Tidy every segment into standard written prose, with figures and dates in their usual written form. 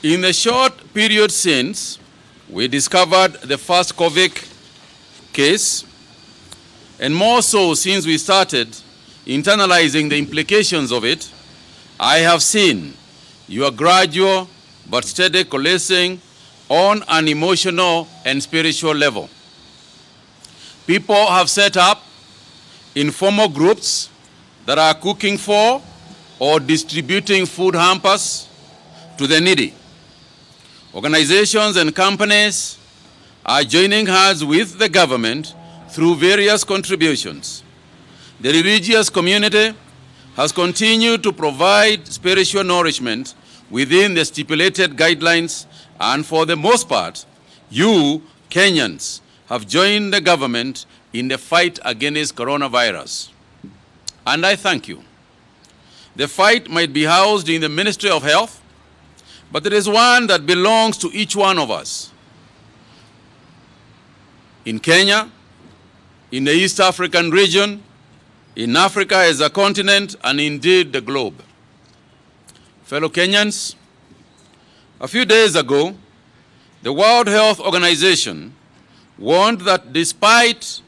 In the short period since we discovered the first COVID case, and more so since we started internalizing the implications of it, I have seen your gradual but steady coalescing on an emotional and spiritual level. People have set up informal groups that are cooking for or distributing food hampers to the needy. Organizations and companies are joining hands with the government through various contributions. The religious community has continued to provide spiritual nourishment within the stipulated guidelines, and for the most part, you, Kenyans, have joined the government in the fight against coronavirus. And I thank you. The fight might be housed in the Ministry of Health, but there is one that belongs to each one of us. In Kenya, in the East African region, in Africa as a continent, and indeed the globe. Fellow Kenyans, a few days ago, the World Health Organization warned that despite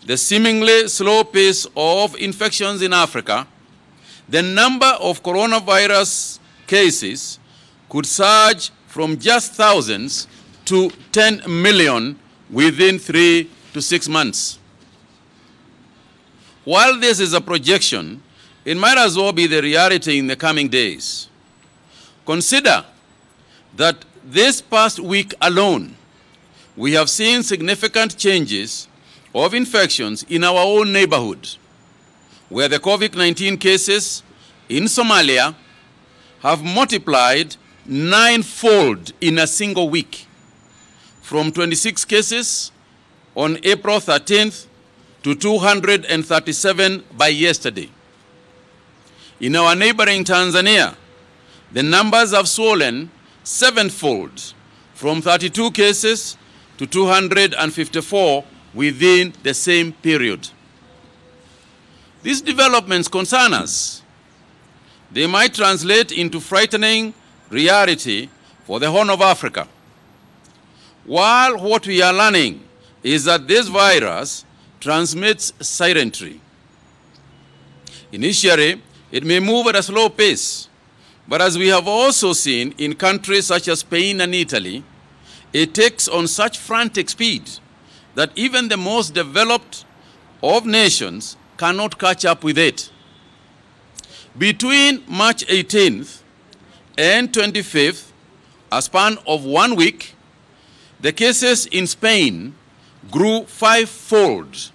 the seemingly slow pace of infections in Africa, the number of coronavirus cases could surge from just thousands to 10 million within 3 to 6 months. While this is a projection, it might as well be the reality in the coming days. Consider that this past week alone, we have seen significant changes of infections in our own neighborhood, where the COVID-19 cases in Somalia have multiplied 9-fold in a single week, from 26 cases on April 13th to 237 by yesterday. In our neighboring Tanzania, the numbers have swollen 7-fold, from 32 cases to 254 within the same period. These developments concern us. They might translate into frightening reality for the Horn of Africa. While what we are learning is that this virus transmits silently. Initially, it may move at a slow pace, but as we have also seen in countries such as Spain and Italy, it takes on such frantic speed that even the most developed of nations cannot catch up with it. Between March 18th and 25th, a span of 1 week, the cases in Spain grew 5-fold,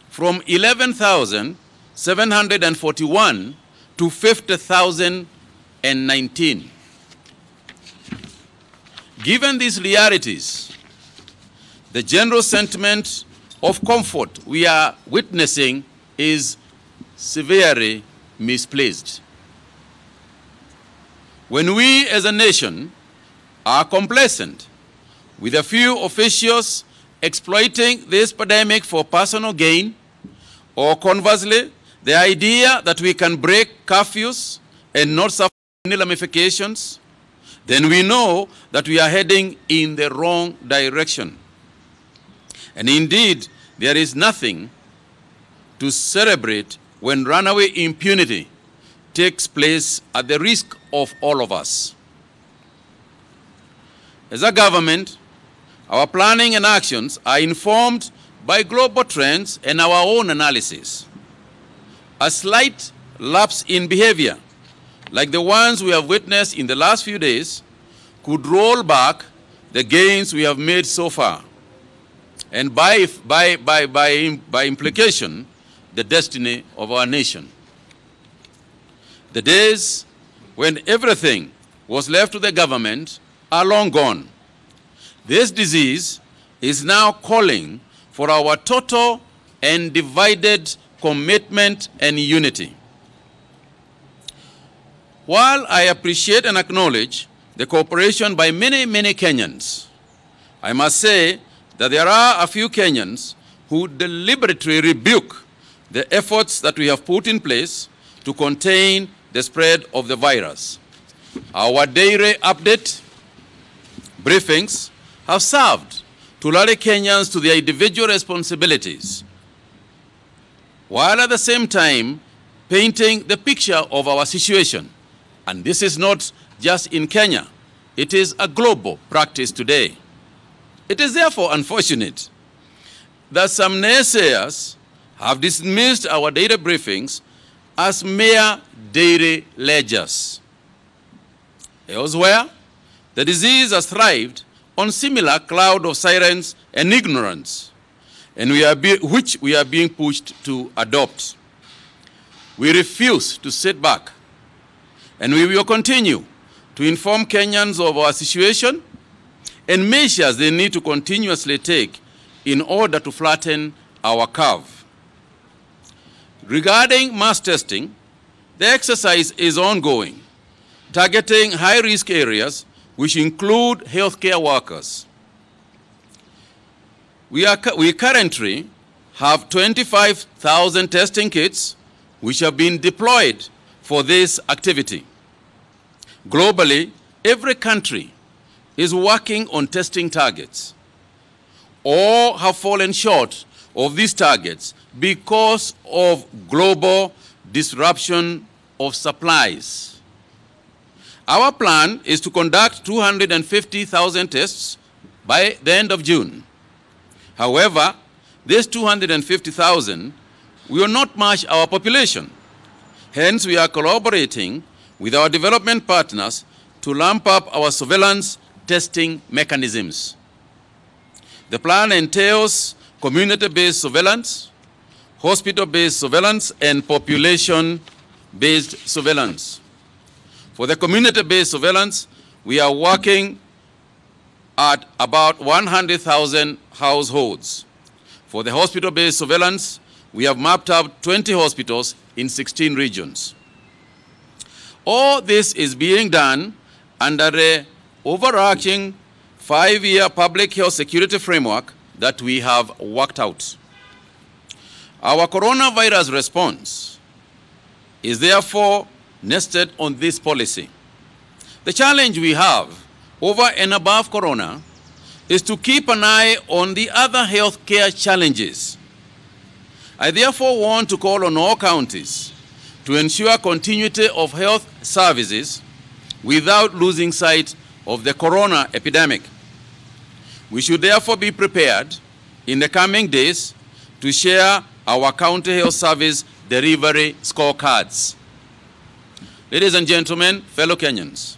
from 11,741 to 50,019. Given these realities, the general sentiment of comfort we are witnessing is severely misplaced. When we as a nation are complacent, with a few officials exploiting this pandemic for personal gain, or conversely, the idea that we can break curfews and not suffer any ramifications, then we know that we are heading in the wrong direction. And indeed, there is nothing to celebrate when runaway impunity takes place at the risk of all of us. As a government, our planning and actions are informed by global trends and our own analysis. A slight lapse in behavior, like the ones we have witnessed in the last few days, could roll back the gains we have made so far, and by implication, the destiny of our nation. The days when everything was left to the government are long gone. This disease is now calling for our total and divided commitment and unity. While I appreciate and acknowledge the cooperation by many, many Kenyans, I must say that there are a few Kenyans who deliberately rebuke the efforts that we have put in place to contain the spread of the virus. Our daily update briefings have served to rally Kenyans to their individual responsibilities, while at the same time painting the picture of our situation. And this is not just in Kenya. It is a global practice today. It is therefore unfortunate that some naysayers have dismissed our daily briefings as mere daily ledgers. Elsewhere, the disease has thrived on similar cloud of silence and ignorance, and which we are being pushed to adopt. We refuse to sit back, and we will continue to inform Kenyans of our situation and measures they need to continuously take in order to flatten our curve. Regarding mass testing, the exercise is ongoing, targeting high-risk areas, which include healthcare workers. We currently have 25,000 testing kits which have been deployed for this activity. Globally, every country is working on testing targets. All have fallen short of these targets because of global disruption of supplies. Our plan is to conduct 250,000 tests by the end of June. However, this 250,000 will not match our population. Hence, we are collaborating with our development partners to ramp up our surveillance testing mechanisms. The plan entails community-based surveillance, hospital-based surveillance, and population-based surveillance. For the community-based surveillance, we are working at about 100,000 households. For the hospital-based surveillance, we have mapped out 20 hospitals in 16 regions. All this is being done under the overarching 5-year public health security framework that we have worked out. Our coronavirus response is therefore nested on this policy. The challenge we have over and above corona is to keep an eye on the other healthcare challenges. I therefore want to call on all counties to ensure continuity of health services without losing sight of the corona epidemic. We should therefore be prepared in the coming days to share our county health service delivery scorecards. Ladies and gentlemen, fellow Kenyans,